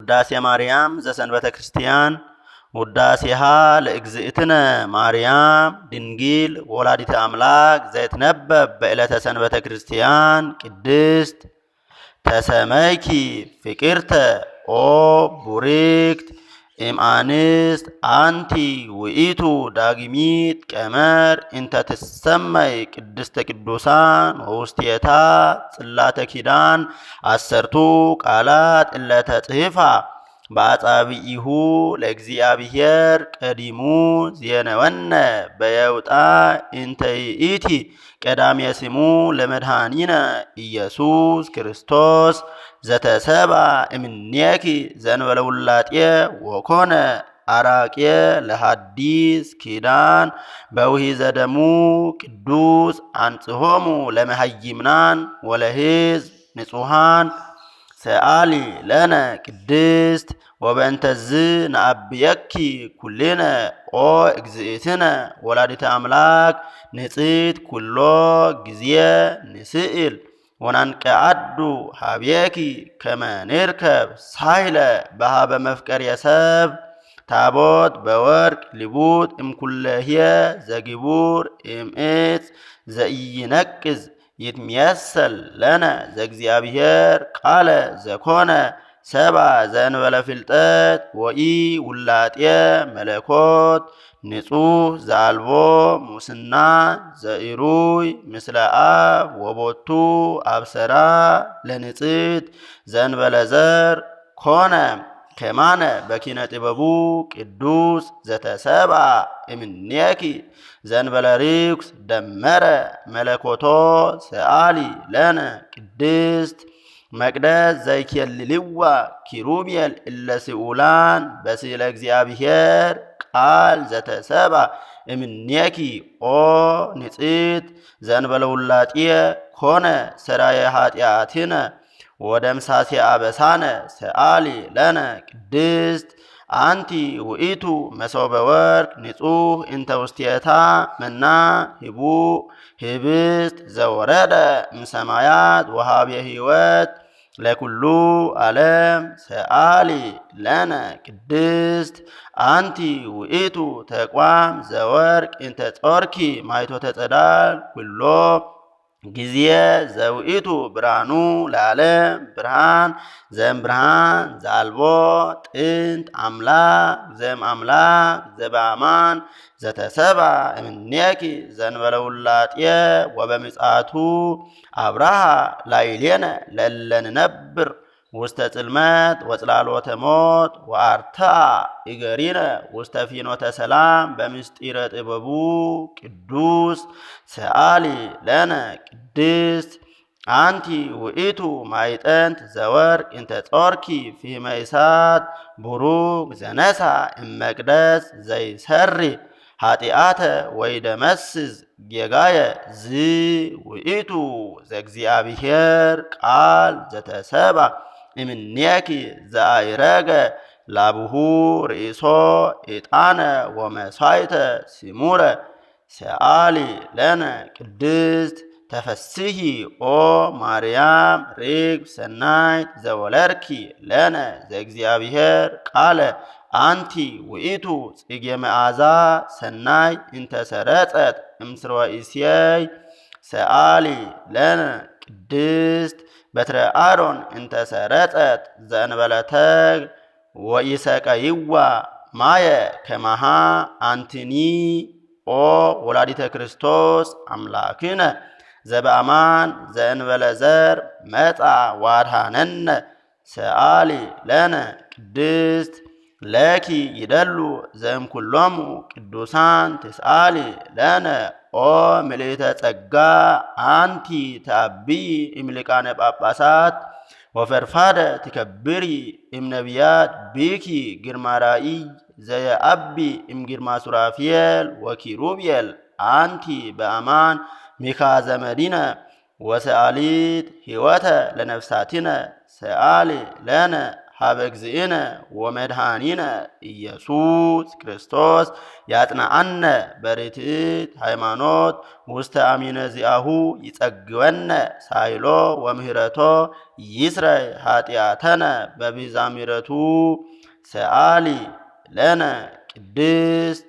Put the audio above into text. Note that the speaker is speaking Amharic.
ውዳሴ ማርያም ዘሰንበተ ክርስቲያን ውዳሴሃ ለእግዝእትነ ማርያም ድንግል ወላዲተ አምላክ ዘይትነበብ በዕለተ ሰንበተ ክርስቲያን ቅድስት ተሰመይኪ ፍቅርተ ኦ ቡርክት እምአንስት አንቲ ውኢቱ ዳግሚት ቀመር እንተ ትሰመይ ቅድስተ ቅዱሳን ወውስቴታ ጽላተ ኪዳን አሰርቱ ቃላት እለ ተጽሕፋ በአጻብዒሁ ለእግዚአብሔር ቀዲሙ ዜነወነ በየውጣ እንተ ይእቲ ቀዳሜ ስሙ ለመድኃኒነ ኢየሱስ ክርስቶስ ዘተሰባ እምኔኪ ዘእንበለ ውላጤ ወኮነ አራቄ ለሐዲስ ኪዳን በውሒዘ ደሙ ቅዱስ አንጽሖሙ ለመሃይምናን ወለሕዝብ ንጹሐን ሰአሊ ለነ ቅድስት ወበእንተዝ ነአብየኪ ኩልነ ኦ እግዝእትነ ወላዲተ አምላክ ንጽሕት ኩሎ ጊዜ ንስእል ወናንቀዓዱ ሀቤኪ ከመ ንርከብ ሳህለ በሃበ መፍቀር የሰብ ታቦት በወርቅ ልቡጥ እምኩለህየ ዘግቡር እምዕፅ ዘኢይነቅዝ ይትምየሰል ለነ ዘእግዚአብሔር ቃለ ዘኮነ ሰባ ዘእንበለ ፍልጠት ወኢ ውላጤ መለኮት ንጹሕ ዘአልቦ ሙስና ዘኢሩይ ምስለ አብ ወቦቱ አብሰራ ለንጽሕት ዘእንበለ ዘር ኮነ ከማነ በኪነ ጥበቡ ቅዱስ ዘተሰባ እምኔኪ ዘእንበለ ርኩስ ደመረ መለኮቶ ሰአሊ ለነ ቅድስት መቅደስ ዘይኬልልዋ ኪሩቤል እለ ስኡላን በስእለ እግዚአብሔር ቃል ዘተሰባ እምኔኪ ኦ ንጽሕት ዘእንበለ ውላጤ ኮነ ሰራየ ኃጢአትነ ወደምሳሴ አበሳነ ሰአሊ ለነ ቅድስት አንቲ ውኢቱ መሶበ ወርቅ ንጹሕ እንተ ውስቴታ መና ህቡእ ህብስት ዘወረደ እምሰማያት ወሃቤ ሕይወት ለኩሉ ዓለም ሰአሊ ለነ ቅድስት አንቲ ውኢቱ ተቋም ዘወርቅ እንተ ጾርኪ ማይቶተ ጸዳል ኩሎ ጊዜ ዘውኢቱ ብርሃኑ ለዓለም ብርሃን ዘእምብርሃን ዘአልቦ ጥንት አምላክ ዘእምአምላክ ዘበአማን ዘተሰባ እምኔኪ ዘእንበለ ውላጤ ወበምጽአቱ አብርሃ ላዕሌነ ለእለ ንነብር ውስተ ጽልመት ወጽላሎተ ሞት ወአርትዓ እገሪነ ውስተ ፍኖተ ሰላም በምስጢረ ጥበቡ ቅዱስ ሰአሊ ለነ ቅድስት አንቲ ውኢቱ ማዕጠንት ዘወርቅ እንተ ጾርኪ ፍሕመ እሳት ቡሩክ ዘነሣ እመቅደስ ዘይሠሪ ኃጢአተ ወይደመስስ ጌጋየ ዝውኢቱ ዘእግዚአብሔር ቃል ዘተሰባ እምኔኪ ዘአይረገ ላብሁ ርእሶ ዕጣነ ወመሥዋዕተ ሲሙረ ሰአሊ ለነ ቅድስት ተፈስሒ ኦ ማርያም ርግብ ሰናይት ዘወለድኪ ለነ ዘእግዚአብሔር ቃለ አንቲ ውኢቱ ጽጌ መዓዛ ሰናይ እንተ ሰረጸት እምስርወ እሴይ ሰአሊ ለነ ቅድስት በትረ አሮን እንተ ሰረጸት ዘእንበለ ተግል ወኢሰቀይዋ ማየ ከማሃ አንትኒ ኦ ወላዲተ ክርስቶስ አምላክነ ዘበአማን ዘእንበለ ዘር መጻ ዋድሃነነ ሰአሊ ለነ ቅድስት ለኪ ይደሉ ዘእምኩሎሙ ቅዱሳን ትስአሊ ለነ ኦ ምልዕተ ጸጋ አንቲ ተአብዪ እምሊቃነ ጳጳሳት ወፈርፋደ ትከብሪ እምነቢያት ቢኪ ግርማ ራእይ ዘየአቢ እምግርማ ሱራፌል ወኪሩቤል አንቲ በአማን ሚካ ዘመዲነ ወሰአሊት ሕይወተ ለነፍሳቲነ ሰአሊ ለነ ሀበ እግዚእነ ወመድኃኒነ ኢየሱስ ክርስቶስ ያጽንዓነ በርትዕት ሃይማኖት ውስተ አሚነ ዚአሁ ይጸግወነ ሳይሎ ወምህረቶ ይስረይ ኃጢአተነ በቤዛ ምሕረቱ ሰአሊ ለነ ቅድስት